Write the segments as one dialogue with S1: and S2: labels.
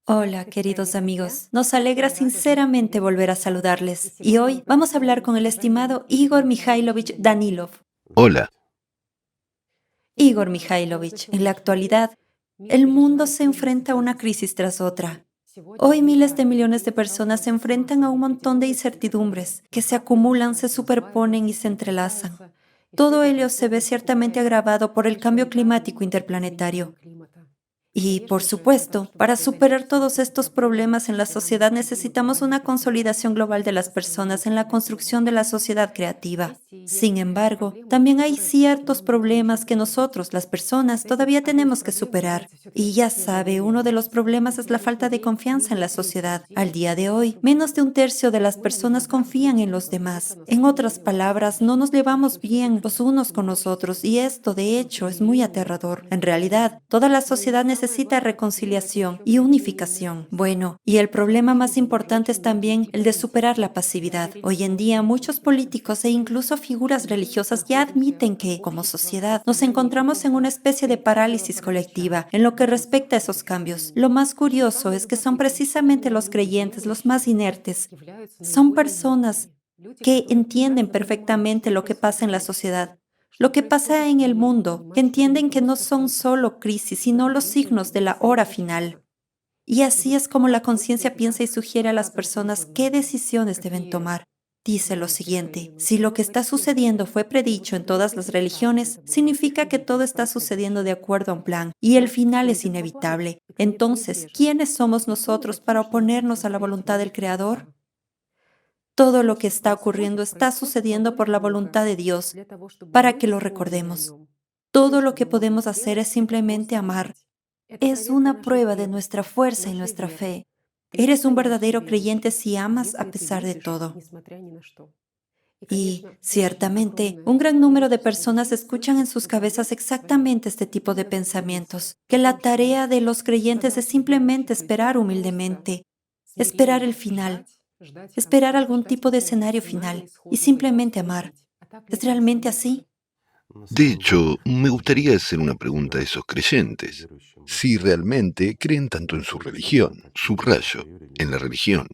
S1: Hola, queridos amigos. Nos alegra sinceramente volver a saludarles. Y hoy vamos a hablar con el estimado Igor Mikhailovich Danilov.
S2: Hola,
S1: Igor Mikhailovich, en la actualidad, el mundo se enfrenta a una crisis tras otra. Hoy miles de millones de personas se enfrentan a un montón de incertidumbres que se acumulan, se superponen y se entrelazan. Todo ello se ve ciertamente agravado por el cambio climático interplanetario. Y, por supuesto, para superar todos estos problemas en la sociedad necesitamos una consolidación global de las personas en la construcción de la sociedad creativa. Sin embargo, también hay ciertos problemas que nosotros, las personas, todavía tenemos que superar. Y ya sabe, uno de los problemas es la falta de confianza en la sociedad. Al día de hoy, menos de un tercio de las personas confían en los demás. En otras palabras, no nos llevamos bien los unos con los otros y esto, de hecho, es muy aterrador. En realidad, toda la sociedad necesita reconciliación y unificación. Bueno, y el problema más importante es también el de superar la pasividad. Hoy en día, muchos políticos e incluso figuras religiosas ya admiten que, como sociedad, nos encontramos en una especie de parálisis colectiva en lo que respecta a esos cambios. Lo más curioso es que son precisamente los creyentes los más inertes. Son personas que entienden perfectamente lo que pasa en la sociedad, lo que pasa en el mundo, que entienden que no son solo crisis, sino los signos de la hora final. Y así es como la conciencia piensa y sugiere a las personas qué decisiones deben tomar. Dice lo siguiente: si lo que está sucediendo fue predicho en todas las religiones, significa que todo está sucediendo de acuerdo a un plan y el final es inevitable. Entonces, ¿quiénes somos nosotros para oponernos a la voluntad del Creador? Todo lo que está ocurriendo está sucediendo por la voluntad de Dios, para que lo recordemos. Todo lo que podemos hacer es simplemente amar. Es una prueba de nuestra fuerza y nuestra fe. Eres un verdadero creyente si amas a pesar de todo. Y, ciertamente, un gran número de personas escuchan en sus cabezas exactamente este tipo de pensamientos, que la tarea de los creyentes es simplemente esperar humildemente, esperar el final, esperar algún tipo de escenario final y simplemente amar. ¿Es realmente así?
S2: de hecho, me gustaría hacer una pregunta a esos creyentes. Si realmente creen tanto en su religión, subrayo, en la religión,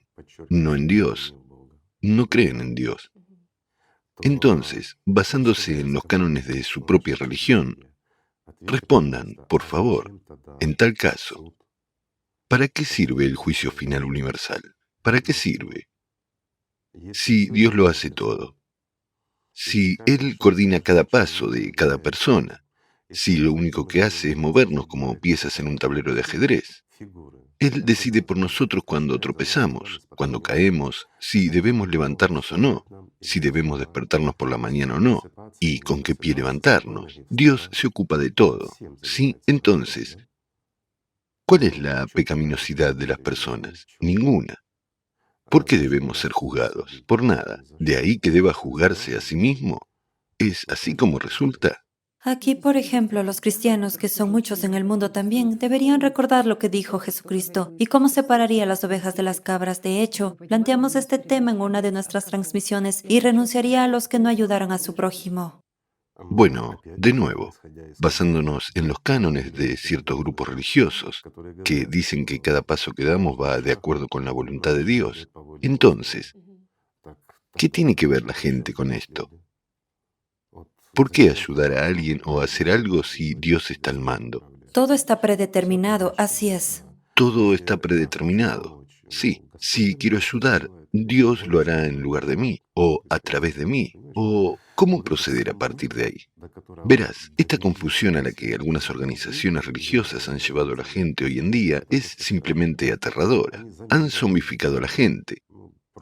S2: no en Dios, no creen en Dios. Entonces, basándose en los cánones de su propia religión, respondan, por favor, en tal caso, ¿para qué sirve el juicio final universal? ¿Para qué sirve? Si Dios lo hace todo, si Él coordina cada paso de cada persona, si lo único que hace es movernos como piezas en un tablero de ajedrez. Él decide por nosotros cuando tropezamos, cuando caemos, si debemos levantarnos o no, si debemos despertarnos por la mañana o no, y con qué pie levantarnos. Dios se ocupa de todo. Sí, entonces, ¿cuál es la pecaminosidad de las personas? Ninguna. ¿Por qué debemos ser juzgados? Por nada. De ahí que deba juzgarse a sí mismo. ¿Es así como resulta?
S1: Aquí, por ejemplo, los cristianos, que son muchos en el mundo también, deberían recordar lo que dijo Jesucristo y cómo separaría las ovejas de las cabras. De hecho, planteamos este tema en una de nuestras transmisiones y renunciaría a los que no ayudaran a su prójimo.
S2: Bueno, de nuevo, basándonos en los cánones de ciertos grupos religiosos, que dicen que cada paso que damos va de acuerdo con la voluntad de Dios, entonces, ¿qué tiene que ver la gente con esto? ¿Por qué ayudar a alguien o hacer algo si Dios está al mando?
S1: Todo está predeterminado, así es.
S2: Todo está predeterminado. Sí, si quiero ayudar, Dios lo hará en lugar de mí, o a través de mí, o cómo proceder a partir de ahí. Verás, esta confusión a la que algunas organizaciones religiosas han llevado a la gente hoy en día es simplemente aterradora. Han zombificado a la gente,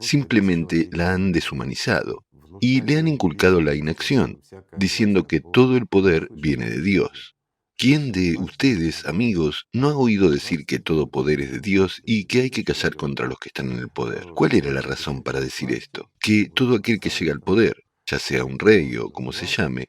S2: simplemente la han deshumanizado y le han inculcado la inacción, diciendo que todo el poder viene de Dios. ¿Quién de ustedes, amigos, no ha oído decir que todo poder es de Dios y que hay que callar contra los que están en el poder? ¿Cuál era la razón para decir esto? Que todo aquel que llega al poder, ya sea un rey o como se llame,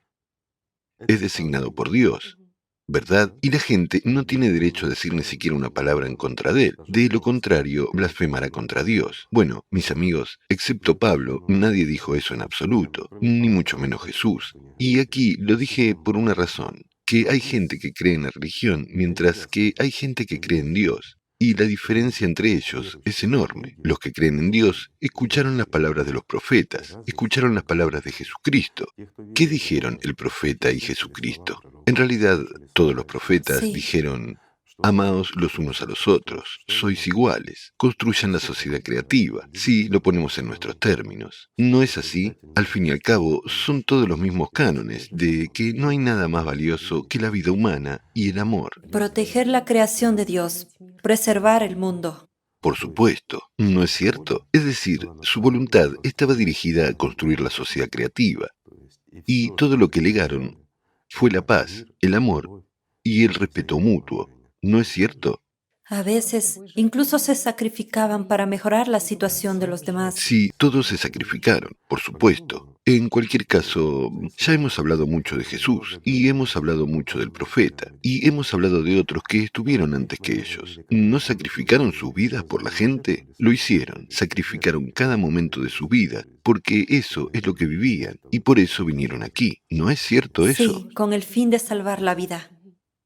S2: es designado por Dios, ¿verdad? Y la gente no tiene derecho a decir ni siquiera una palabra en contra de él. De lo contrario, blasfemará contra Dios. Bueno, mis amigos, excepto Pablo, nadie dijo eso en absoluto, ni mucho menos Jesús. Y aquí lo dije por una razón, que hay gente que cree en la religión, mientras que hay gente que cree en Dios. Y la diferencia entre ellos es enorme. Los que creen en Dios escucharon las palabras de los profetas, escucharon las palabras de Jesucristo. ¿Qué dijeron el profeta y Jesucristo? En realidad, todos los profetas
S1: Sí,
S2: dijeron: amaos los unos a los otros, sois iguales, construyan la sociedad creativa, si lo ponemos en nuestros términos. ¿No es así? Al fin y al cabo, son todos los mismos cánones de que no hay nada más valioso que la vida humana y el amor.
S1: proteger la creación de Dios, preservar el mundo.
S2: Por supuesto, ¿no es cierto? Es decir, su voluntad estaba dirigida a construir la sociedad creativa, y todo lo que legaron fue la paz, el amor y el respeto mutuo, ¿no es cierto?
S1: A veces incluso se sacrificaban para mejorar la situación de los demás.
S2: Sí, todos se sacrificaron, por supuesto. En cualquier caso, ya hemos hablado mucho de Jesús, y hemos hablado mucho del profeta, y hemos hablado de otros que estuvieron antes que ellos. ¿No sacrificaron sus vidas por la gente? Lo hicieron, sacrificaron cada momento de su vida, porque eso es lo que vivían, y por eso vinieron aquí. ¿No es cierto eso?
S1: Sí, con el fin de salvar la vida.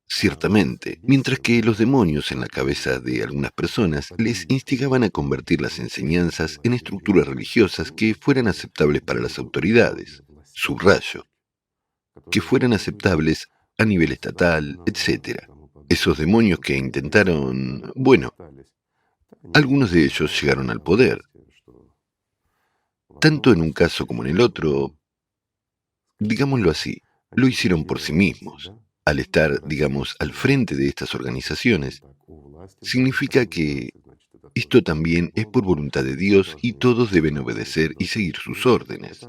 S2: Ciertamente, mientras que los demonios en la cabeza de algunas personas les instigaban a convertir las enseñanzas en estructuras religiosas que fueran aceptables para las autoridades, subrayo, que fueran aceptables a nivel estatal, etcétera. Esos demonios que intentaron, bueno, algunos de ellos llegaron al poder, tanto en un caso como en el otro, digámoslo así, lo hicieron por sí mismos. Al estar, digamos, al frente de estas organizaciones, significa que esto también es por voluntad de Dios y todos deben obedecer y seguir sus órdenes.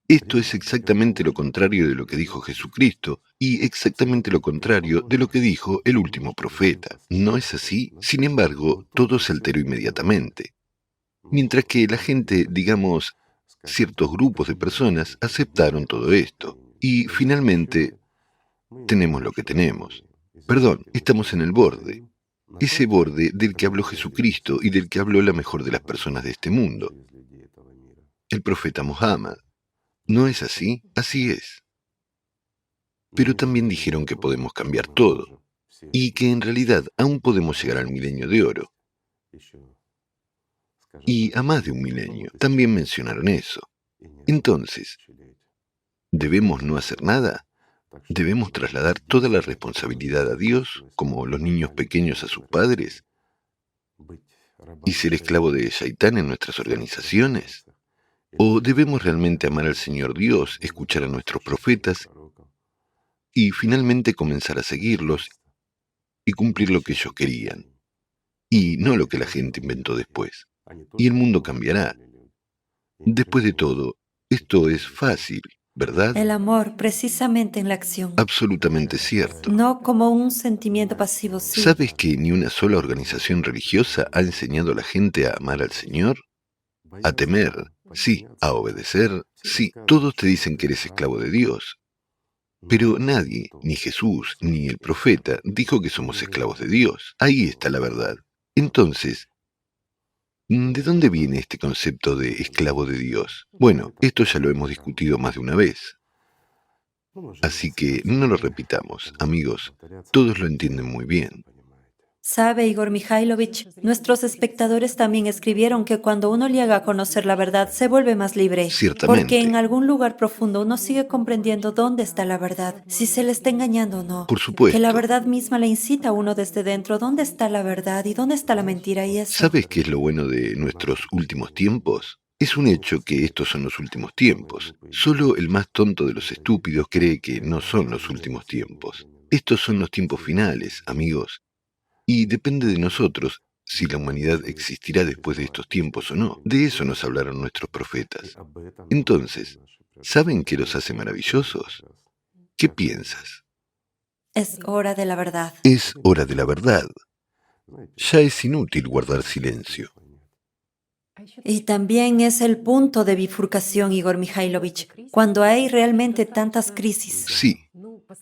S2: Esto es exactamente lo contrario de lo que dijo Jesucristo y exactamente lo contrario de lo que dijo el último profeta. ¿No es así? Sin embargo, todo se alteró inmediatamente. Mientras que la gente, digamos, ciertos grupos de personas aceptaron todo esto. Y finalmente tenemos lo que tenemos. Perdón, estamos en el borde. Ese borde del que habló Jesucristo y del que habló la mejor de las personas de este mundo, el profeta Muhammad. ¿No es así? Así es. Pero también dijeron que podemos cambiar todo y que en realidad aún podemos llegar al milenio de oro y a más de un milenio. También mencionaron eso. Entonces, ¿debemos no hacer nada? ¿Debemos trasladar toda la responsabilidad a Dios, como los niños pequeños a sus padres, y ser esclavo de Shaitán en nuestras organizaciones? ¿O debemos realmente amar al Señor Dios, escuchar a nuestros profetas y finalmente comenzar a seguirlos y cumplir lo que ellos querían, y no lo que la gente inventó después? Y el mundo cambiará. Después de todo, esto es fácil, ¿verdad?
S1: El amor, precisamente en la acción,
S2: Absolutamente cierto.
S1: no como un sentimiento pasivo, sí.
S2: ¿Sabes que ni una sola organización religiosa ha enseñado a la gente a amar al Señor? A temer, sí, a obedecer, sí. Todos te dicen que eres esclavo de Dios. Pero nadie, ni Jesús, ni el profeta, dijo que somos esclavos de Dios. Ahí está la verdad. Entonces, ¿de dónde viene este concepto de esclavo de Dios? Bueno, esto ya lo hemos discutido más de una vez. Así que no lo repitamos, amigos. Todos lo entienden muy bien.
S1: Sabe, Igor Mikhailovich, nuestros espectadores también escribieron que cuando uno llega a conocer la verdad se vuelve más libre, porque en
S2: Ciertamente.
S1: algún lugar profundo uno sigue comprendiendo dónde está la verdad, si se le está engañando o no,
S2: Por
S1: que la
S2: supuesto.
S1: verdad misma le incita a uno desde dentro dónde está la verdad y dónde está la mentira y eso.
S2: ¿Sabes qué es lo bueno de nuestros últimos tiempos? Es un hecho que estos son los últimos tiempos. Solo el más tonto de los estúpidos cree que no son los últimos tiempos. Estos son los tiempos finales, amigos. Y depende de nosotros si la humanidad existirá después de estos tiempos o no. De eso nos hablaron nuestros profetas. Entonces, ¿saben qué los hace maravillosos? ¿Qué piensas?
S1: Es hora de la verdad.
S2: Es hora de la verdad. Ya es inútil guardar silencio.
S1: Y también es el punto de bifurcación, Igor Mikhailovich, cuando hay realmente tantas crisis,
S2: Sí,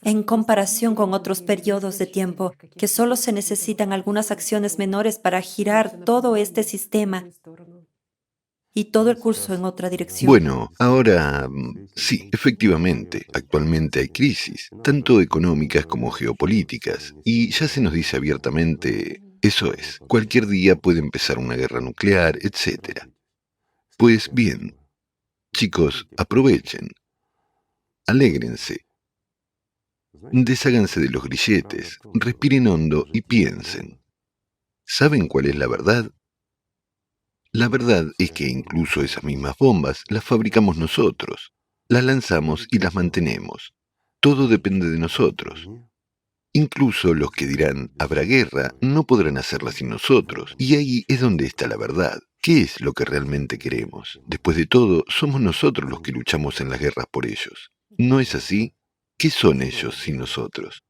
S1: en comparación con otros periodos de tiempo, que solo se necesitan algunas acciones menores para girar todo este sistema y todo el curso en otra dirección.
S2: bueno, ahora sí, efectivamente, actualmente hay crisis, tanto económicas como geopolíticas, y ya se nos dice abiertamente, Eso es, cualquier día puede empezar una guerra nuclear, etc. Pues bien, chicos, aprovechen, alégrense, desháganse de los grilletes, respiren hondo y piensen. ¿Saben cuál es la verdad? La verdad es que incluso esas mismas bombas las fabricamos nosotros, las lanzamos y las mantenemos. Todo depende de nosotros. Incluso los que dirán habrá guerra no podrán hacerla sin nosotros, y ahí es donde está la verdad. ¿Qué es lo que realmente queremos? Después de todo, somos nosotros los que luchamos en las guerras por ellos. ¿No es así? ¿Qué son ellos sin nosotros?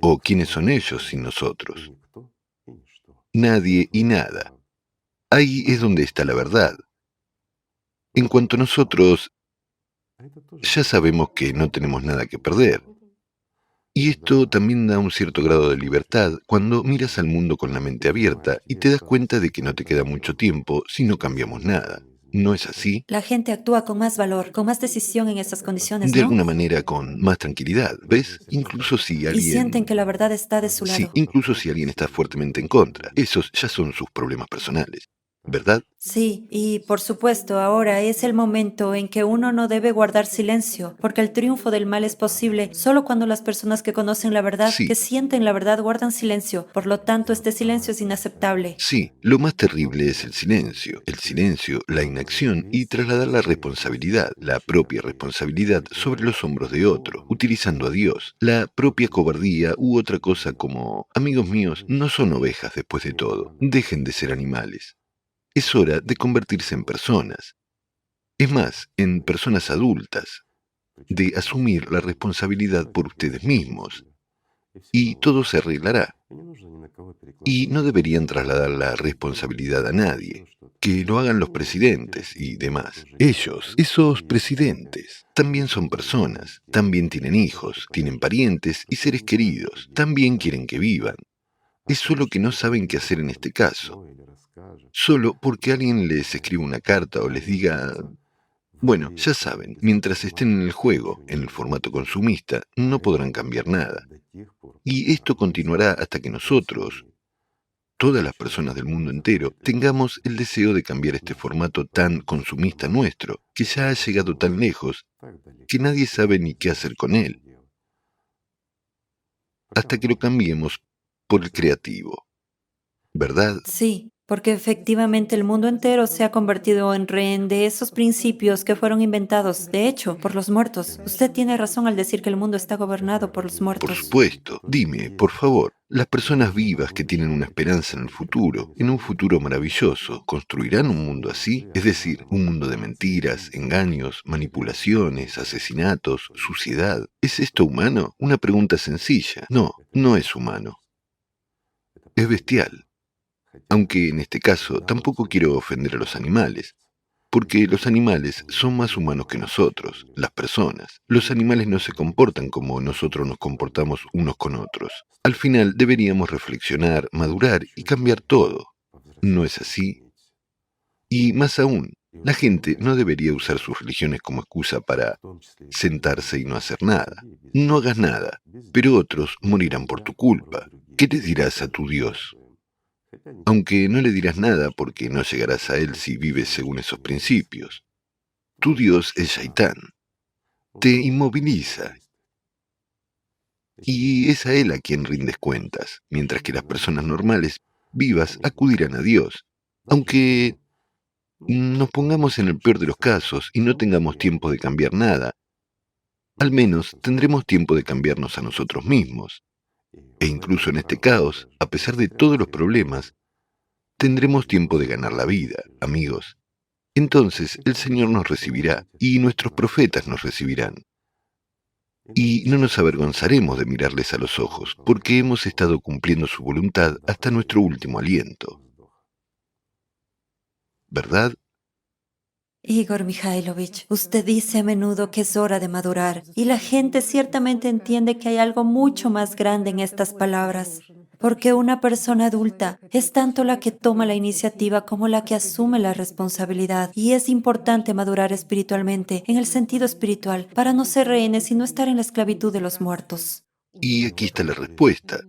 S2: ¿O quiénes son ellos sin nosotros? Nadie y nada. Ahí es donde está la verdad. En cuanto a nosotros, ya sabemos que no tenemos nada que perder. Y esto también da un cierto grado de libertad cuando miras al mundo con la mente abierta y te das cuenta de que no te queda mucho tiempo si no cambiamos nada. ¿No es así?
S1: La gente actúa con más valor, con más decisión en estas condiciones,
S2: De
S1: ¿no?
S2: alguna manera con más tranquilidad, ¿ves? Incluso si
S1: Y sienten
S2: alguien...
S1: que la verdad está de su
S2: Sí,
S1: lado.
S2: incluso si alguien está fuertemente en contra. Esos ya son sus problemas personales, ¿verdad?
S1: Sí, y por supuesto, ahora es el momento en que uno no debe guardar silencio, porque el triunfo del mal es posible solo cuando las personas que conocen la verdad, que
S2: Sí,
S1: sienten la verdad, guardan silencio. Por lo tanto, este silencio es inaceptable.
S2: sí, lo más terrible es el silencio, la inacción y trasladar la responsabilidad, la propia responsabilidad sobre los hombros de otro, utilizando a Dios, la propia cobardía u otra cosa como, amigos míos, no son ovejas después de todo, dejen de ser animales. Es hora de convertirse en personas, es más, en personas adultas, de asumir la responsabilidad por ustedes mismos, y todo se arreglará. Y no deberían trasladar la responsabilidad a nadie. Que lo hagan los presidentes y demás. Ellos, esos presidentes, también son personas, también tienen hijos, tienen parientes y seres queridos, también quieren que vivan. Es solo que no saben qué hacer en este caso. Solo porque alguien les escribe una carta o les diga, bueno, ya saben, mientras estén en el juego, en el formato consumista, no podrán cambiar nada. Y esto continuará hasta que nosotros, todas las personas del mundo entero, tengamos el deseo de cambiar este formato tan consumista nuestro, que ya ha llegado tan lejos, que nadie sabe ni qué hacer con él, hasta que lo cambiemos por el creativo, ¿verdad?
S1: Sí, porque efectivamente el mundo entero se ha convertido en rehén de esos principios que fueron inventados, de hecho, por los muertos. Usted tiene razón al decir que el mundo está gobernado por los
S2: Por
S1: muertos.
S2: supuesto, dime, por favor, las personas vivas que tienen una esperanza en el futuro, en un futuro maravilloso, ¿construirán un mundo así? Es decir, un mundo de mentiras, engaños, manipulaciones, asesinatos, suciedad. ¿Es esto humano? Una pregunta sencilla. No, no es humano. Es bestial. Aunque en este caso tampoco quiero ofender a los animales, porque los animales son más humanos que nosotros, las personas. Los animales no se comportan como nosotros nos comportamos unos con otros. Al final deberíamos reflexionar, madurar y cambiar todo. ¿No es así? Y más aún, la gente no debería usar sus religiones como excusa para sentarse y no hacer nada. No hagas nada, pero otros morirán por tu culpa. ¿Qué le dirás a tu Dios? Aunque no le dirás nada porque no llegarás a él si vives según esos principios. Tu Dios es Shaitán, te inmoviliza y es a él a quien rindes cuentas, mientras que las personas normales, vivas, acudirán a Dios. Aunque nos pongamos en el peor de los casos y no tengamos tiempo de cambiar nada, al menos tendremos tiempo de cambiarnos a nosotros mismos. E incluso en este caos, a pesar de todos los problemas, tendremos tiempo de ganar la vida, amigos. Entonces el Señor nos recibirá y nuestros profetas nos recibirán. Y no nos avergonzaremos de mirarles a los ojos, porque hemos estado cumpliendo su voluntad hasta nuestro último aliento. ¿Verdad?
S1: Igor Mikhailovich, usted dice a menudo que es hora de madurar, y la gente ciertamente entiende que hay algo mucho más grande en estas palabras, porque una persona adulta es tanto la que toma la iniciativa como la que asume la responsabilidad, y es importante madurar espiritualmente, en el sentido espiritual, para no ser rehenes y no estar en la esclavitud de los muertos.
S2: Y aquí está la respuesta.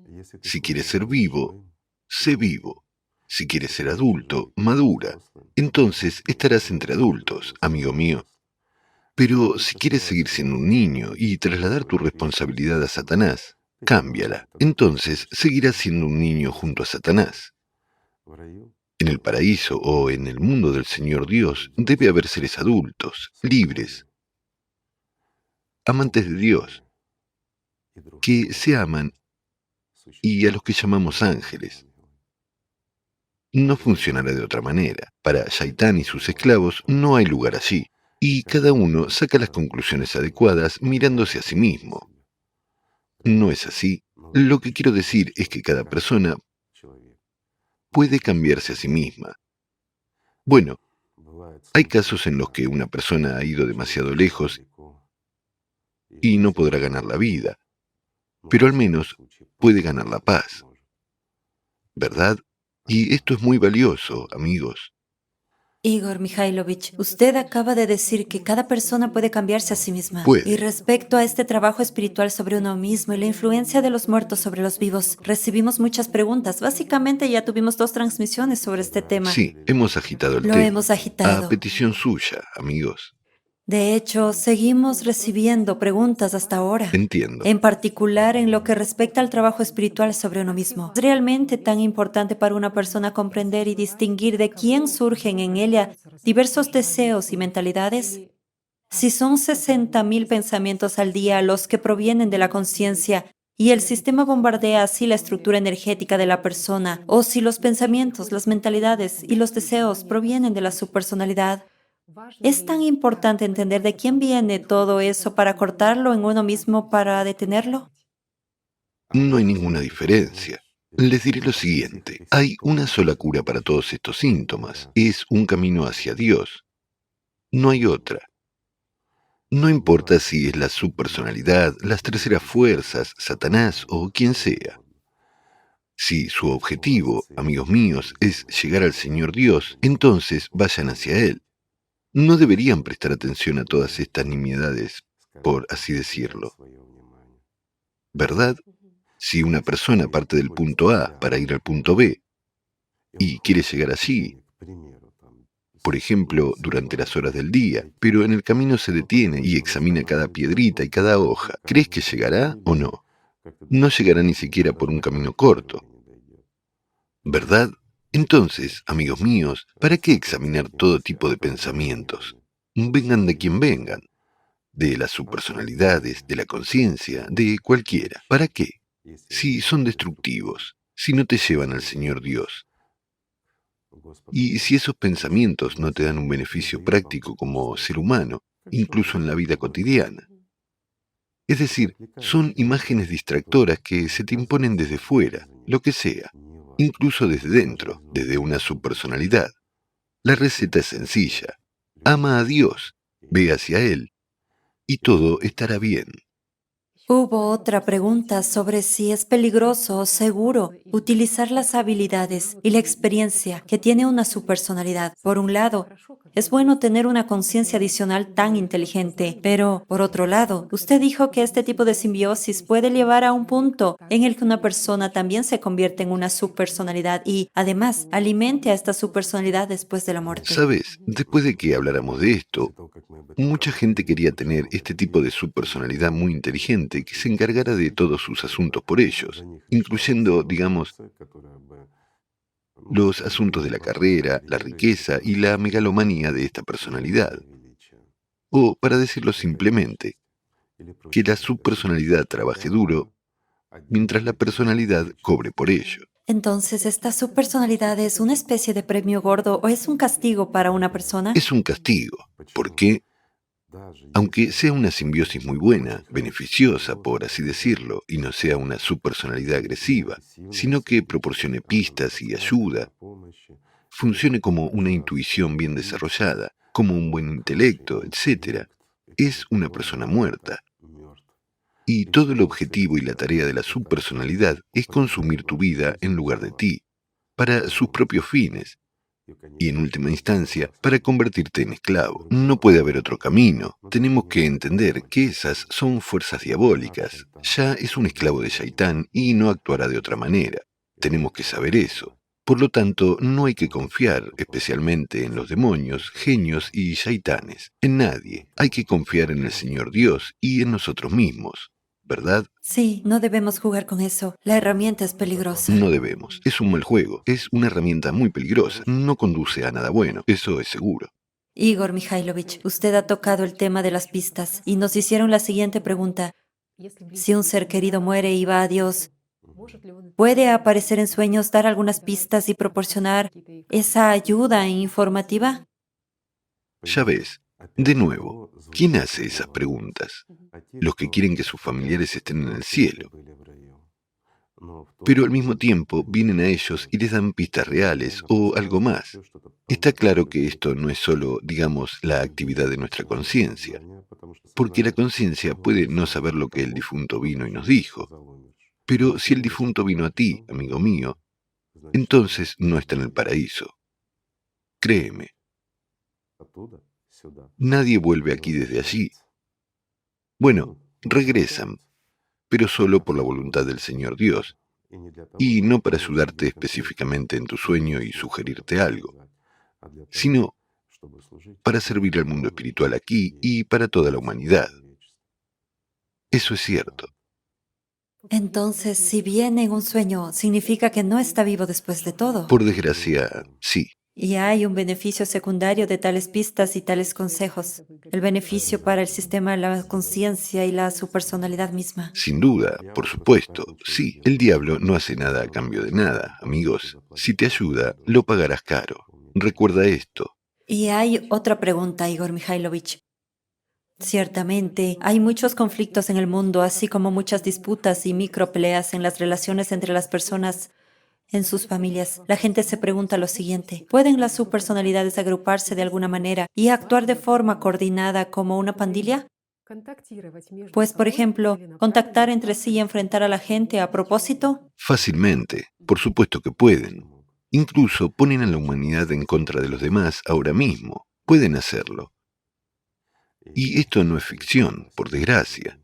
S2: Si quieres ser vivo, Sé vivo. Si quieres ser adulto, madura. Entonces estarás entre adultos, amigo mío. Pero si quieres seguir siendo un niño y trasladar tu responsabilidad a Satanás, cámbiala. Entonces seguirás siendo un niño junto a Satanás. En el paraíso o en el mundo del Señor Dios debe haber seres adultos, libres, amantes de Dios, que se aman y a los que llamamos ángeles. No funcionará de otra manera. Para Shaitán y sus esclavos no hay lugar allí, y cada uno saca las conclusiones adecuadas mirándose a sí mismo. No es así. Lo que quiero decir es que cada persona puede cambiarse a sí misma. Bueno, hay casos en los que una persona ha ido demasiado lejos y no podrá ganar la vida, pero al menos puede ganar la paz, ¿verdad? Y esto es muy valioso, amigos.
S1: Igor Mikhailovich, usted acaba de decir que cada persona puede cambiarse a sí misma. Y
S2: Puede.
S1: respecto a este trabajo espiritual sobre uno mismo y la influencia de los muertos sobre los vivos, recibimos muchas preguntas. Básicamente ya tuvimos 2 transmisiones sobre este tema.
S2: Sí, hemos agitado el
S1: Lo
S2: tema.
S1: hemos
S2: A
S1: agitado.
S2: petición suya, amigos.
S1: De hecho, seguimos recibiendo preguntas hasta ahora.
S2: Entiendo.
S1: En particular en lo que respecta al trabajo espiritual sobre uno mismo. ¿Es realmente tan importante para una persona comprender y distinguir de quién surgen en ella diversos deseos y mentalidades? Si son 60.000 pensamientos al día los que provienen de la conciencia y el sistema bombardea así la estructura energética de la persona, o si los pensamientos, las mentalidades y los deseos provienen de la subpersonalidad, ¿es tan importante entender de quién viene todo eso para cortarlo en uno mismo, para detenerlo?
S2: No hay ninguna diferencia. Les diré lo siguiente. Hay una sola cura para todos estos síntomas. Es un camino hacia Dios. No hay otra. No importa si es la subpersonalidad, las terceras fuerzas, Satanás o quien sea. Si su objetivo, amigos míos, es llegar al Señor Dios, entonces vayan hacia Él. No deberían prestar atención a todas estas nimiedades, por así decirlo. ¿Verdad? Si una persona parte del punto A para ir al punto B y quiere llegar allí, por ejemplo, durante las horas del día, pero en el camino se detiene y examina cada piedrita y cada hoja, ¿crees que llegará o no? No llegará ni siquiera por un camino corto, ¿verdad? Entonces, amigos míos, ¿para qué examinar todo tipo de pensamientos? Vengan de quien vengan, de las subpersonalidades, de la conciencia, de cualquiera. ¿Para qué? Si son destructivos, si no te llevan al Señor Dios, y si esos pensamientos no te dan un beneficio práctico como ser humano, incluso en la vida cotidiana. Es decir, son imágenes distractoras que se te imponen desde fuera, lo que sea, incluso desde dentro, desde una subpersonalidad. La receta es sencilla. Ama a Dios, ve hacia Él, y todo estará bien.
S1: Hubo otra pregunta sobre si es peligroso o seguro utilizar las habilidades y la experiencia que tiene una subpersonalidad. Por un lado, es bueno tener una conciencia adicional tan inteligente, pero por otro lado, usted dijo que este tipo de simbiosis puede llevar a un punto en el que una persona también se convierte en una subpersonalidad y, además, alimente a esta subpersonalidad después de la muerte.
S2: Sabes, después de que habláramos de esto, mucha gente quería tener este tipo de subpersonalidad muy inteligente que se encargara de todos sus asuntos por ellos, incluyendo, digamos, los asuntos de la carrera, la riqueza y la megalomanía de esta personalidad. O, para decirlo simplemente, que la subpersonalidad trabaje duro mientras la personalidad cobre por ello.
S1: Entonces, ¿esta subpersonalidad es una especie de premio gordo o es un castigo para una persona?
S2: Es un castigo, porque, aunque sea una simbiosis muy buena, beneficiosa, por así decirlo, y no sea una subpersonalidad agresiva, sino que proporcione pistas y ayuda, funcione como una intuición bien desarrollada, como un buen intelecto, etc., es una persona muerta. Y todo el objetivo y la tarea de la subpersonalidad es consumir tu vida en lugar de ti, para sus propios fines, y en última instancia, para convertirte en esclavo. No puede haber otro camino. Tenemos que entender que esas son fuerzas diabólicas. Ya es un esclavo de Shaitán y no actuará de otra manera. Tenemos que saber eso. Por lo tanto, no hay que confiar especialmente en los demonios, genios y shaitanes, en nadie. Hay que confiar en el Señor Dios y en nosotros mismos, ¿verdad?
S1: Sí, no debemos jugar con eso. La herramienta es peligrosa.
S2: No debemos. Es un mal juego. Es una herramienta muy peligrosa. No conduce a nada bueno. Eso es seguro.
S1: Igor Mikhailovich, usted ha tocado el tema de las pistas y nos hicieron la siguiente pregunta. Si un ser querido muere y va a Dios, ¿puede aparecer en sueños, dar algunas pistas y proporcionar esa ayuda informativa?
S2: Ya ves, de nuevo, ¿quién hace esas preguntas? Los que quieren que sus familiares estén en el cielo. Pero al mismo tiempo vienen a ellos y les dan pistas reales o algo más. Está claro que esto no es solo, digamos, la actividad de nuestra conciencia, porque la conciencia puede no saber lo que el difunto vino y nos dijo. Pero si el difunto vino a ti, amigo mío, entonces no está en el paraíso. Créeme, nadie vuelve aquí desde allí. Bueno, regresan, pero solo por la voluntad del Señor Dios, y no para ayudarte específicamente en tu sueño y sugerirte algo, sino para servir al mundo espiritual aquí y para toda la humanidad. Eso es cierto.
S1: Entonces, si viene en un sueño, significa que no está vivo después de todo.
S2: Por desgracia, sí.
S1: Y hay un beneficio secundario de tales pistas y tales consejos. El beneficio para el sistema de la conciencia y la su personalidad misma.
S2: Sin duda, por supuesto, sí. El diablo no hace nada a cambio de nada, amigos. Si te ayuda, lo pagarás caro. Recuerda esto.
S1: Y hay otra pregunta, Igor Mikhailovich. Ciertamente, hay muchos conflictos en el mundo, así como muchas disputas y micropeleas en las relaciones entre las personas, en sus familias. La gente se pregunta lo siguiente: ¿pueden las subpersonalidades agruparse de alguna manera y actuar de forma coordinada como una pandilla? Pues, por ejemplo, contactar entre sí y enfrentar a la gente a propósito.
S2: Fácilmente, por supuesto que pueden. Incluso ponen a la humanidad en contra de los demás ahora mismo. Pueden hacerlo. Y esto no es ficción, por desgracia.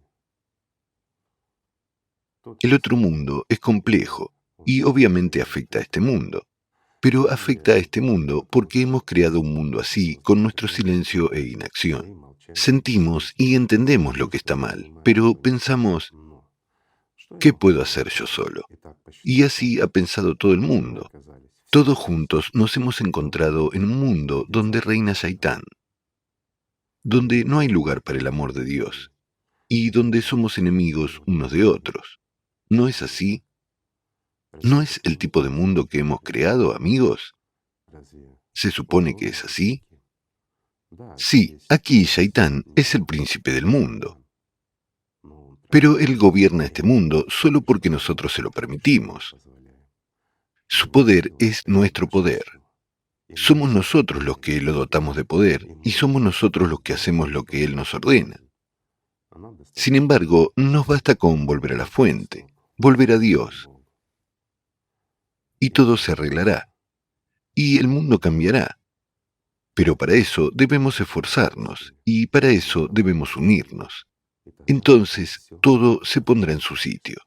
S2: El otro mundo es complejo y obviamente afecta a este mundo. Pero afecta a este mundo porque hemos creado un mundo así con nuestro silencio e inacción. Sentimos y entendemos lo que está mal, pero pensamos, ¿qué puedo hacer yo solo? Y así ha pensado todo el mundo. Todos juntos nos hemos encontrado en un mundo donde reina Shaitán, donde no hay lugar para el amor de Dios y donde somos enemigos unos de otros. ¿No es así? ¿No es el tipo de mundo que hemos creado, amigos? ¿Se supone que es así? Sí, aquí Shaitán es el príncipe del mundo. Pero él gobierna este mundo solo porque nosotros se lo permitimos. Su poder es nuestro poder. Somos nosotros los que lo dotamos de poder y somos nosotros los que hacemos lo que él nos ordena. Sin embargo, nos basta con volver a la fuente, volver a Dios, y todo se arreglará, y el mundo cambiará. Pero para eso debemos esforzarnos, y para eso debemos unirnos. Entonces todo se pondrá en su sitio.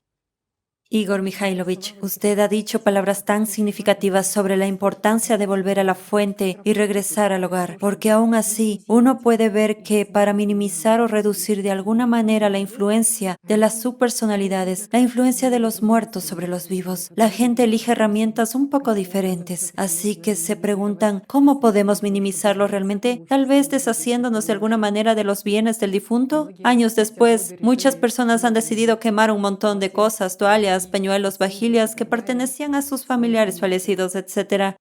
S1: Igor Mikhailovich, usted ha dicho palabras tan significativas sobre la importancia de volver a la fuente y regresar al hogar, porque aún así uno puede ver que para minimizar o reducir de alguna manera la influencia de las subpersonalidades, la influencia de los muertos sobre los vivos, la gente elige herramientas un poco diferentes. Así que se preguntan, ¿cómo podemos minimizarlo realmente? Tal vez deshaciéndonos de alguna manera de los bienes del difunto. Años después, muchas personas han decidido quemar un montón de cosas, toallas, pañuelos, vajillas que pertenecían a sus familiares fallecidos, etc.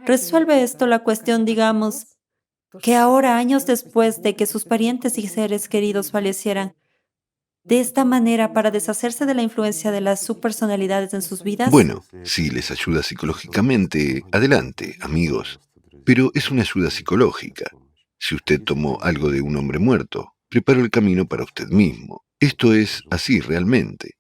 S1: ¿Resuelve esto la cuestión, digamos, que ahora, años después de que sus parientes y seres queridos fallecieran, de esta manera para deshacerse de la influencia de las subpersonalidades en sus vidas?
S2: Bueno, si les ayuda psicológicamente, adelante, amigos. Pero es una ayuda psicológica. Si usted tomó algo de un hombre muerto, preparó el camino para usted mismo. Esto es así realmente.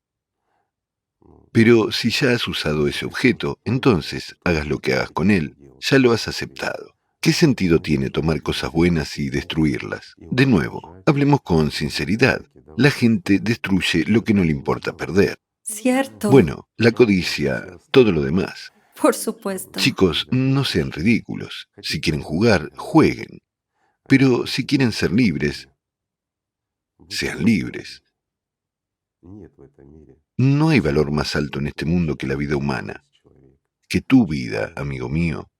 S2: Pero si ya has usado ese objeto, entonces hagas lo que hagas con él, ya lo has aceptado. ¿Qué sentido tiene tomar cosas buenas y destruirlas? De nuevo, hablemos con sinceridad. La gente destruye lo que no le importa perder.
S1: Cierto,
S2: Bueno, la codicia, todo lo demás.
S1: por supuesto.
S2: Chicos, no sean ridículos. Si quieren jugar, jueguen. Pero si quieren ser libres, sean libres. No hay valor más alto en este mundo que la vida humana, que tu vida, amigo mío.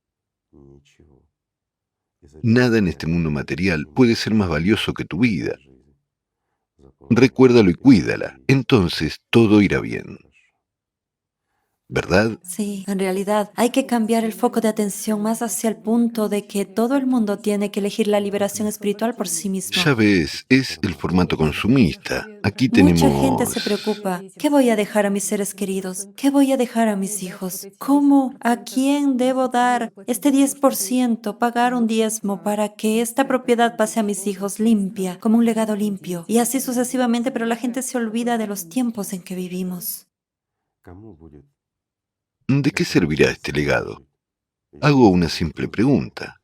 S2: Nada en este mundo material puede ser más valioso que tu vida. Recuérdalo y cuídala, entonces todo irá bien. ¿Verdad?
S1: Sí, en realidad hay que cambiar el foco de atención más hacia el punto de que todo el mundo tiene que elegir la liberación espiritual por sí mismo.
S2: Ya ves, es el formato consumista. Aquí
S1: Mucha gente se
S2: tenemos...
S1: preocupa. ¿Qué voy a dejar a mis seres queridos? ¿Qué voy a dejar a mis hijos? ¿Cómo? ¿A quién debo dar este 10%, pagar un diezmo para que esta propiedad pase a mis hijos limpia, como un legado limpio? Y así sucesivamente, pero la gente se olvida de los tiempos en que vivimos.
S2: ¿De qué servirá este legado? Hago una simple pregunta.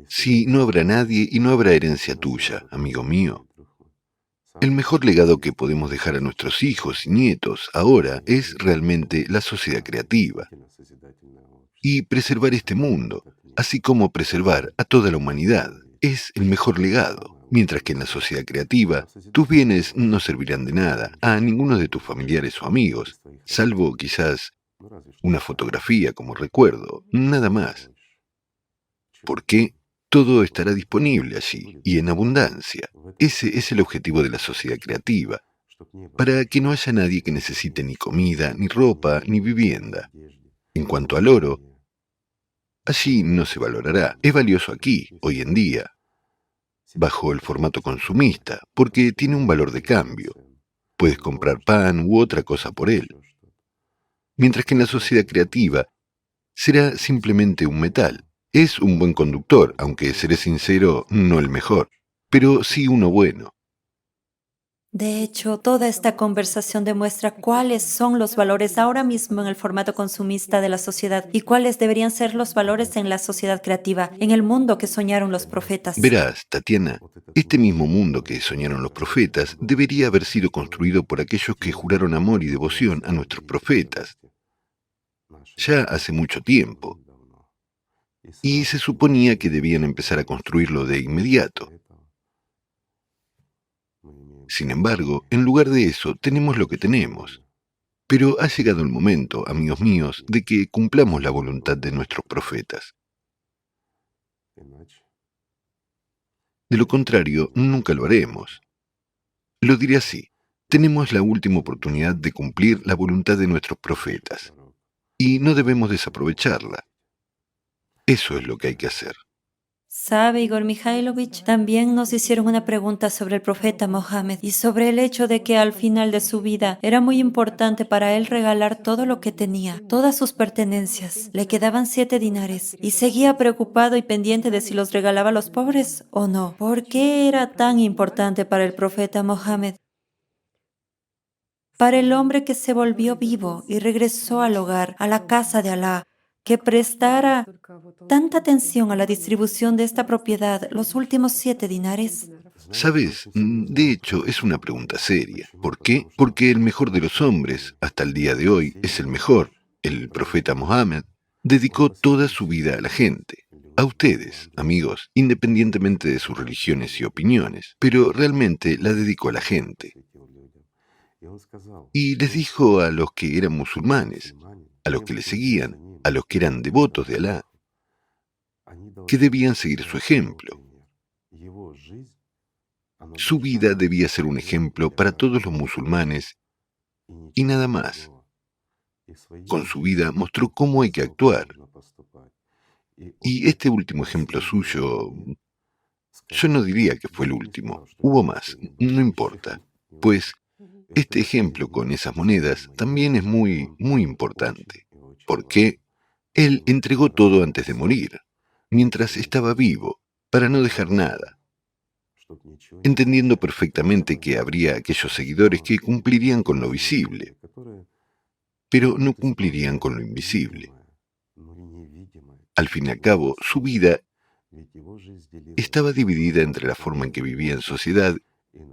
S2: Si no habrá nadie y no habrá herencia tuya, amigo mío, el mejor legado que podemos dejar a nuestros hijos y nietos ahora es realmente la sociedad creativa y preservar este mundo, así como preservar a toda la humanidad. Es el mejor legado. Mientras que en la sociedad creativa, tus bienes no servirán de nada a ninguno de tus familiares o amigos, salvo quizás una fotografía como recuerdo, nada más. Porque todo estará disponible allí y en abundancia. Ese es el objetivo de la sociedad creativa, para que no haya nadie que necesite ni comida, ni ropa, ni vivienda. En cuanto al oro, allí no se valorará. Es valioso aquí, hoy en día, bajo el formato consumista, porque tiene un valor de cambio. Puedes comprar pan u otra cosa por él. Mientras que en la sociedad creativa será simplemente un metal. Es un buen conductor, aunque seré sincero, no el mejor, pero sí uno bueno.
S1: De hecho, toda esta conversación demuestra cuáles son los valores ahora mismo en el formato consumista de la sociedad y cuáles deberían ser los valores en la sociedad creativa, en el mundo que soñaron los profetas.
S2: Verás, Tatiana, este mismo mundo que soñaron los profetas debería haber sido construido por aquellos que juraron amor y devoción a nuestros profetas, ya hace mucho tiempo, y se suponía que debían empezar a construirlo de inmediato. Sin embargo, en lugar de eso, tenemos lo que tenemos. Pero ha llegado el momento, amigos míos, de que cumplamos la voluntad de nuestros profetas. De lo contrario, nunca lo haremos. Lo diré así. Tenemos la última oportunidad de cumplir la voluntad de nuestros profetas, y no debemos desaprovecharla. Eso es lo que hay que hacer.
S1: ¿Sabe, Igor Mikhailovich? También nos hicieron una pregunta sobre el profeta Mohammed y sobre el hecho de que al final de su vida era muy importante para él regalar todo lo que tenía, todas sus pertenencias. Le quedaban 7 dinares y seguía preocupado y pendiente de si los regalaba a los pobres o no. ¿Por qué era tan importante para el profeta Mohammed? Para el hombre que se volvió vivo y regresó al hogar, a la casa de Alá, que prestara tanta atención a la distribución de esta propiedad, los últimos 7 dinares.
S2: ¿Sabes? De hecho, es una pregunta seria. ¿Por qué? Porque el mejor de los hombres, hasta el día de hoy, es el mejor. El profeta Mohammed dedicó toda su vida a la gente. A ustedes, amigos, independientemente de sus religiones y opiniones, pero realmente la dedicó a la gente. Y les dijo a los que eran musulmanes, a los que le seguían, a los que eran devotos de Alá, que debían seguir su ejemplo. Su vida debía ser un ejemplo para todos los musulmanes y nada más. Con su vida mostró cómo hay que actuar. Y este último ejemplo suyo, yo no diría que fue el último. Hubo más, no importa. Pues este ejemplo con esas monedas también es muy, muy importante. Porque él entregó todo antes de morir, mientras estaba vivo, para no dejar nada, entendiendo perfectamente que habría aquellos seguidores que cumplirían con lo visible, pero no cumplirían con lo invisible. Al fin y al cabo, su vida estaba dividida entre la forma en que vivía en sociedad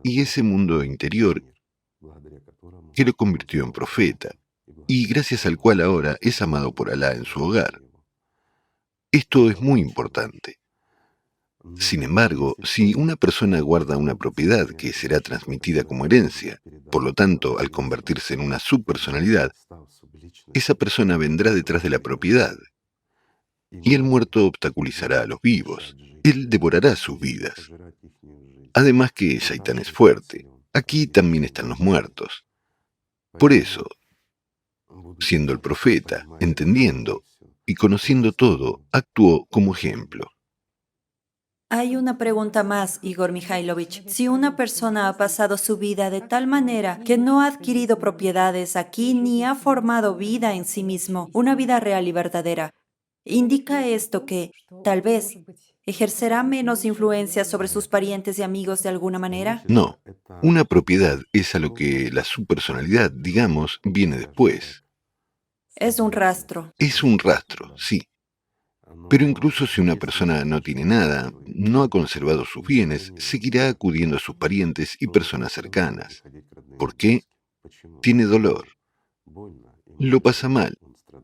S2: y ese mundo interior que lo convirtió en profeta, y gracias al cual ahora es amado por Alá en su hogar. Esto es muy importante. Sin embargo, si una persona guarda una propiedad que será transmitida como herencia, por lo tanto, al convertirse en una subpersonalidad, esa persona vendrá detrás de la propiedad, y el muerto obstaculizará a los vivos. Él devorará sus vidas. Además que Shaitán es fuerte. Aquí también están los muertos. Por eso, siendo el profeta, entendiendo y conociendo todo, actuó como ejemplo.
S1: Hay una pregunta más, Igor Mikhailovich. Si una persona ha pasado su vida de tal manera que no ha adquirido propiedades aquí ni ha formado vida en sí mismo, una vida real y verdadera, ¿indica esto que, tal vez, ejercerá menos influencia sobre sus parientes y amigos de alguna manera?
S2: No, una propiedad es a lo que la subpersonalidad, digamos, viene después.
S1: Es un rastro.
S2: Es un rastro, sí. Pero incluso si una persona no tiene nada, no ha conservado sus bienes, seguirá acudiendo a sus parientes y personas cercanas. ¿Por qué? Tiene dolor, lo pasa mal,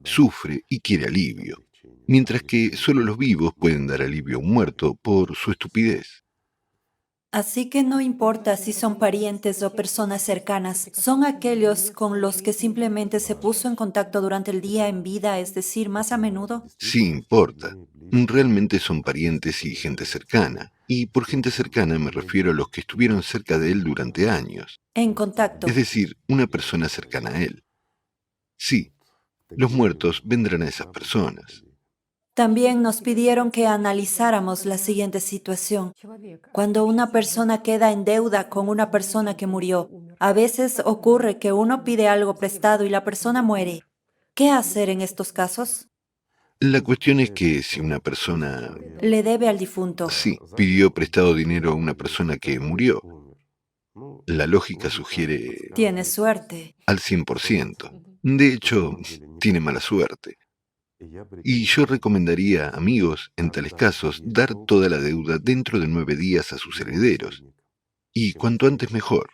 S2: sufre y quiere alivio, mientras que solo los vivos pueden dar alivio a un muerto por su estupidez.
S1: Así que no importa si son parientes o personas cercanas, son aquellos con los que simplemente se puso en contacto durante el día en vida, es decir, más a menudo.
S2: Sí importa, realmente son parientes y gente cercana, y por gente cercana me refiero a los que estuvieron cerca de él durante años,
S1: En
S2: es
S1: contacto.
S2: decir, una persona cercana a él. Sí, los muertos vendrán a esas personas.
S1: También nos pidieron que analizáramos la siguiente situación. Cuando una persona queda en deuda con una persona que murió, a veces ocurre que uno pide algo prestado y la persona muere. ¿Qué hacer en estos casos?
S2: La cuestión es que si una persona,
S1: Le debe al difunto.
S2: sí, pidió prestado dinero a una persona que murió, la lógica sugiere
S1: Tiene suerte.
S2: al 100%. De hecho, tiene mala suerte. Y yo recomendaría, amigos, en tales casos, dar toda la deuda dentro de 9 días a sus herederos. Y cuanto antes mejor.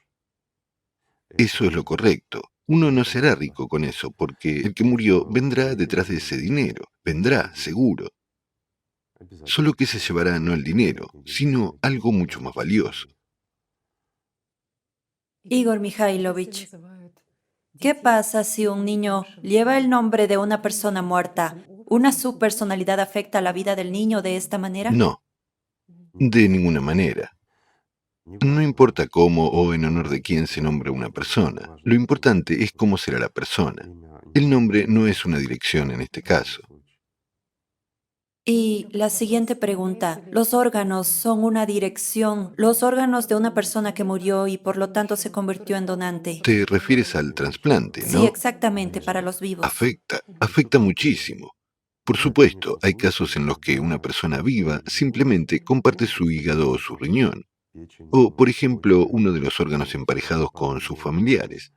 S2: Eso es lo correcto. Uno no será rico con eso, porque el que murió vendrá detrás de ese dinero. Vendrá, seguro. Solo que se llevará no el dinero, sino algo mucho más valioso.
S1: Igor Mikhailovich, ¿qué pasa si un niño lleva el nombre de una persona muerta? ¿Una subpersonalidad afecta la vida del niño de esta manera?
S2: No, de ninguna manera. No importa cómo o en honor de quién se nombra una persona. Lo importante es cómo será la persona. El nombre no es una dirección en este caso.
S1: Y la siguiente pregunta, ¿los órganos son una dirección? ¿Los órganos de una persona que murió y por lo tanto se convirtió en donante?
S2: Te refieres al trasplante,
S1: Sí,
S2: ¿no?
S1: exactamente, para los vivos.
S2: Afecta muchísimo. Por supuesto, hay casos en los que una persona viva simplemente comparte su hígado o su riñón, o por ejemplo uno de los órganos emparejados con sus familiares,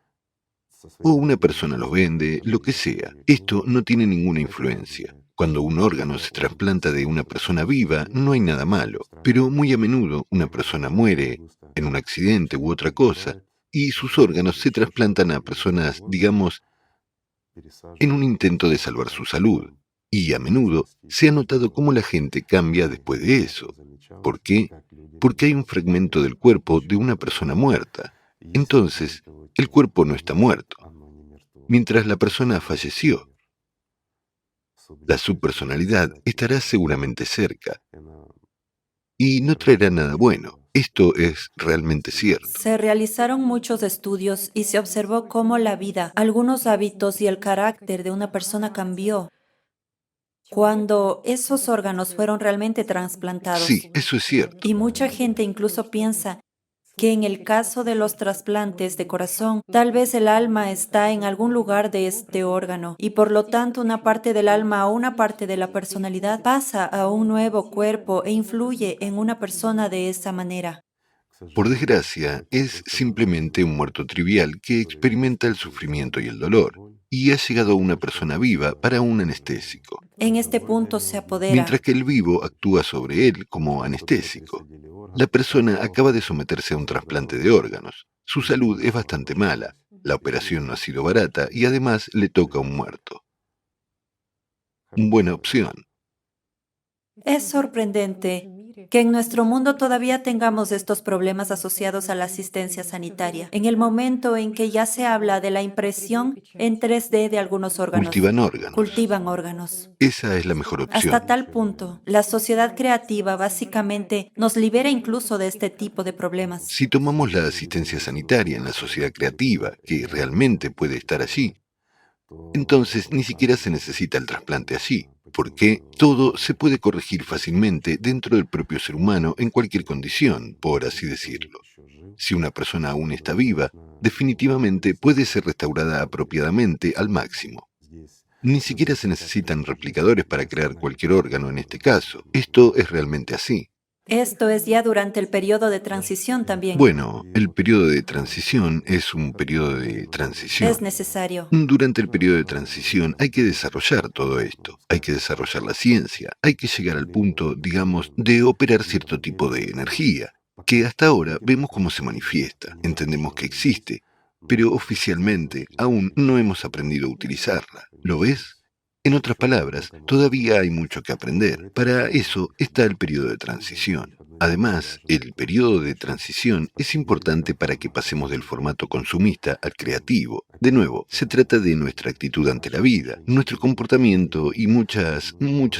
S2: o una persona los vende, lo que sea. Esto no tiene ninguna influencia. Cuando un órgano se trasplanta de una persona viva, no hay nada malo, pero muy a menudo una persona muere en un accidente u otra cosa, y sus órganos se trasplantan a personas, digamos, en un intento de salvar su salud. Y a menudo se ha notado cómo la gente cambia después de eso. ¿Por qué? Porque hay un fragmento del cuerpo de una persona muerta. Entonces, el cuerpo no está muerto, mientras la persona falleció. La subpersonalidad estará seguramente cerca y no traerá nada bueno. Esto es realmente cierto.
S1: Se realizaron muchos estudios y se observó cómo la vida, algunos hábitos y el carácter de una persona cambió cuando esos órganos fueron realmente trasplantados.
S2: Sí, eso es cierto.
S1: Y mucha gente incluso piensa que en el caso de los trasplantes de corazón, tal vez el alma está en algún lugar de este órgano y por lo tanto una parte del alma o una parte de la personalidad pasa a un nuevo cuerpo e influye en una persona de esa manera.
S2: Por desgracia, es simplemente un muerto trivial que experimenta el sufrimiento y el dolor, y ha llegado a una persona viva para un anestésico,
S1: En este punto se
S2: mientras
S1: apodera.
S2: que el vivo actúa sobre él como anestésico. La persona acaba de someterse a un trasplante de órganos. Su salud es bastante mala, La operación no ha sido barata y además le toca a un muerto. Buena opción.
S1: Es sorprendente que en nuestro mundo todavía tengamos estos problemas asociados a la asistencia sanitaria, en el momento en que ya se habla de la impresión en 3D de algunos órganos.
S2: Cultivan órganos.
S1: Cultivan órganos.
S2: Esa es la mejor
S1: Hasta
S2: opción.
S1: tal punto, la sociedad creativa básicamente nos libera incluso de este tipo de problemas.
S2: Si tomamos la asistencia sanitaria en la sociedad creativa, que realmente puede estar allí, entonces ni siquiera se necesita el trasplante allí, porque todo se puede corregir fácilmente dentro del propio ser humano en cualquier condición, por así decirlo. Si una persona aún está viva, definitivamente puede ser restaurada apropiadamente al máximo. Ni siquiera se necesitan replicadores para crear cualquier órgano en este caso. Esto es realmente así.
S1: Esto es ya durante el periodo de transición también.
S2: Bueno, el periodo de transición es un periodo de
S1: Es
S2: transición.
S1: necesario.
S2: Durante el periodo de transición hay que desarrollar todo esto, hay que desarrollar la ciencia, hay que llegar al punto, digamos, de operar cierto tipo de energía, que hasta ahora vemos cómo se manifiesta, entendemos que existe, pero oficialmente aún no hemos aprendido a utilizarla. ¿Lo ves? En otras palabras, todavía hay mucho que aprender. Para eso está el periodo de transición. Además, el periodo de transición es importante para que pasemos del formato consumista al creativo. De nuevo, se trata de nuestra actitud ante la vida, nuestro comportamiento y muchas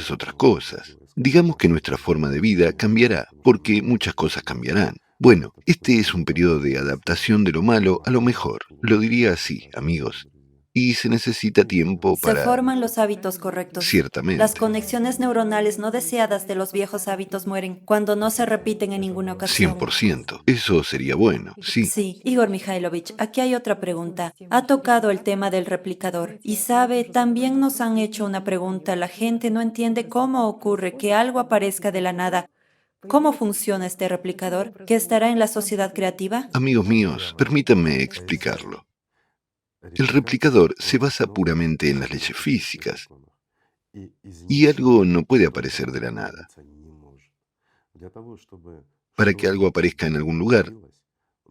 S2: otras cosas. Digamos que nuestra forma de vida cambiará, porque muchas cosas cambiarán. Bueno, este es un periodo de adaptación de lo malo a lo mejor. Lo diría así, amigos. Y se necesita tiempo
S1: Se
S2: para...
S1: forman los hábitos correctos. Las
S2: Ciertamente.
S1: conexiones neuronales no deseadas de los viejos hábitos mueren cuando no se repiten en ninguna
S2: Cien
S1: ocasión.
S2: por ciento. Eso sería bueno, sí.
S1: Sí, Igor Mikhailovich, aquí hay otra pregunta. Ha tocado el tema del replicador. Y sabe, también nos han hecho una pregunta. La gente no entiende cómo ocurre que algo aparezca de la nada. ¿Cómo funciona este replicador? ¿Qué estará en la sociedad creativa?
S2: Amigos míos, permítanme explicarlo. El replicador se basa puramente en las leyes físicas, y algo no puede aparecer de la nada. Para que algo aparezca en algún lugar,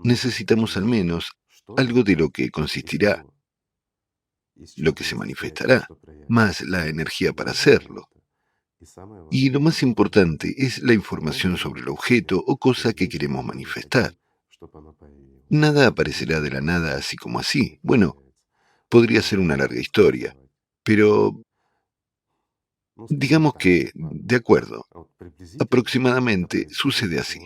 S2: necesitamos al menos algo de lo que consistirá, lo que se manifestará, más la energía para hacerlo. Y lo más importante es la información sobre el objeto o cosa que queremos manifestar. Nada aparecerá de la nada así como así. Bueno, podría ser una larga historia, pero digamos que, de acuerdo, aproximadamente sucede así.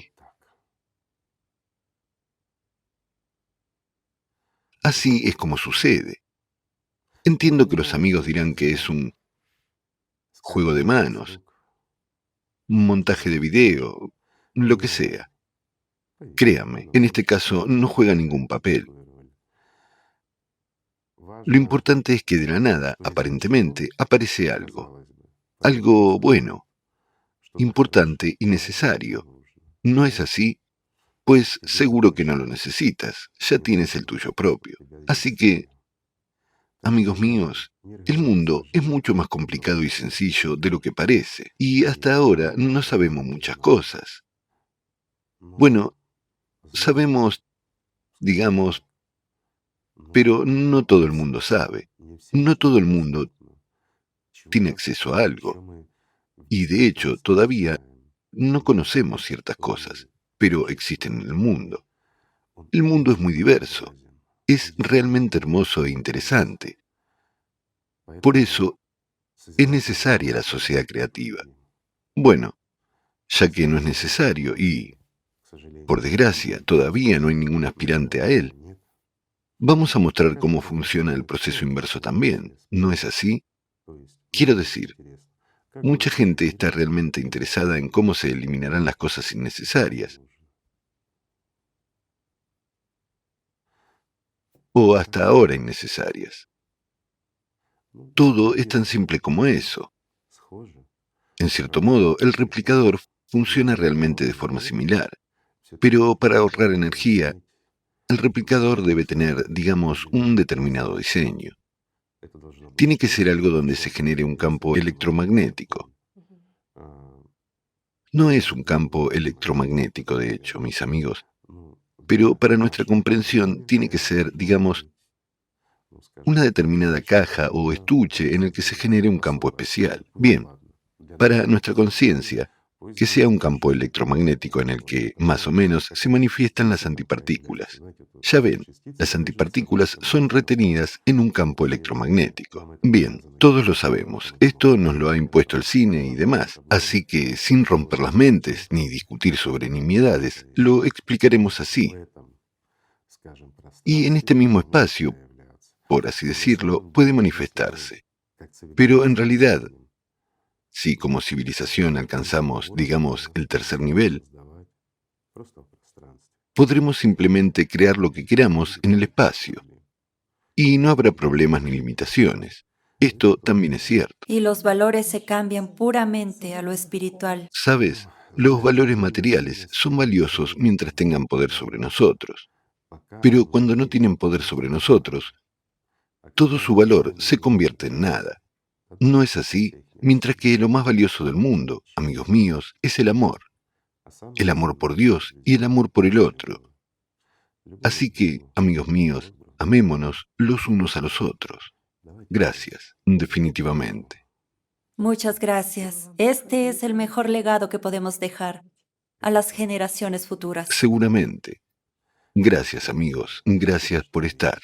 S2: Así es como sucede. Entiendo que los amigos dirán que es un juego de manos, un montaje de video, lo que sea. Créanme, en este caso no juega ningún papel. Lo importante es que de la nada, aparentemente, aparece algo. Algo bueno, importante y necesario. ¿No es así? Pues seguro que no lo necesitas, ya tienes el tuyo propio. Así que, amigos míos, el mundo es mucho más complicado y sencillo de lo que parece, y hasta ahora no sabemos muchas cosas. Bueno, sabemos, digamos, pero no todo el mundo sabe. No todo el mundo tiene acceso a algo, y de hecho todavía no conocemos ciertas cosas, pero existen en el mundo. El mundo es muy diverso, es realmente hermoso e interesante. Por eso es necesaria la sociedad creativa. Bueno, ya que no es necesario y, por desgracia, todavía no hay ningún aspirante a él, vamos a mostrar cómo funciona el proceso inverso también. ¿No es así? Quiero decir, mucha gente está realmente interesada en cómo se eliminarán las cosas innecesarias, o hasta ahora innecesarias. Todo es tan simple como eso. En cierto modo, el replicador funciona realmente de forma similar, pero para ahorrar energía, el replicador debe tener, digamos, un determinado diseño. Tiene que ser algo donde se genere un campo electromagnético. No es un campo electromagnético, de hecho, mis amigos, pero para nuestra comprensión tiene que ser, digamos, una determinada caja o estuche en el que se genere un campo especial. Bien, para nuestra conciencia, que sea un campo electromagnético en el que, más o menos, se manifiestan las antipartículas. Ya ven, las antipartículas son retenidas en un campo electromagnético. Bien, todos lo sabemos, esto nos lo ha impuesto el cine y demás, así que, sin romper las mentes ni discutir sobre nimiedades, lo explicaremos así. Y en este mismo espacio, por así decirlo, puede manifestarse. Pero en realidad, si como civilización alcanzamos, digamos, el tercer nivel, podremos simplemente crear lo que queramos en el espacio, y no habrá problemas ni limitaciones. Esto también es cierto.
S1: Y los valores se cambian puramente a lo espiritual.
S2: Sabes, los valores materiales son valiosos mientras tengan poder sobre nosotros, pero cuando no tienen poder sobre nosotros, todo su valor se convierte en nada. No es así, mientras que lo más valioso del mundo, amigos míos, es el amor por Dios y el amor por el otro. Así que, amigos míos, amémonos los unos a los otros. Gracias, definitivamente.
S1: Muchas gracias. Este es el mejor legado que podemos dejar a las generaciones futuras.
S2: Seguramente. Gracias, amigos. Gracias por estar.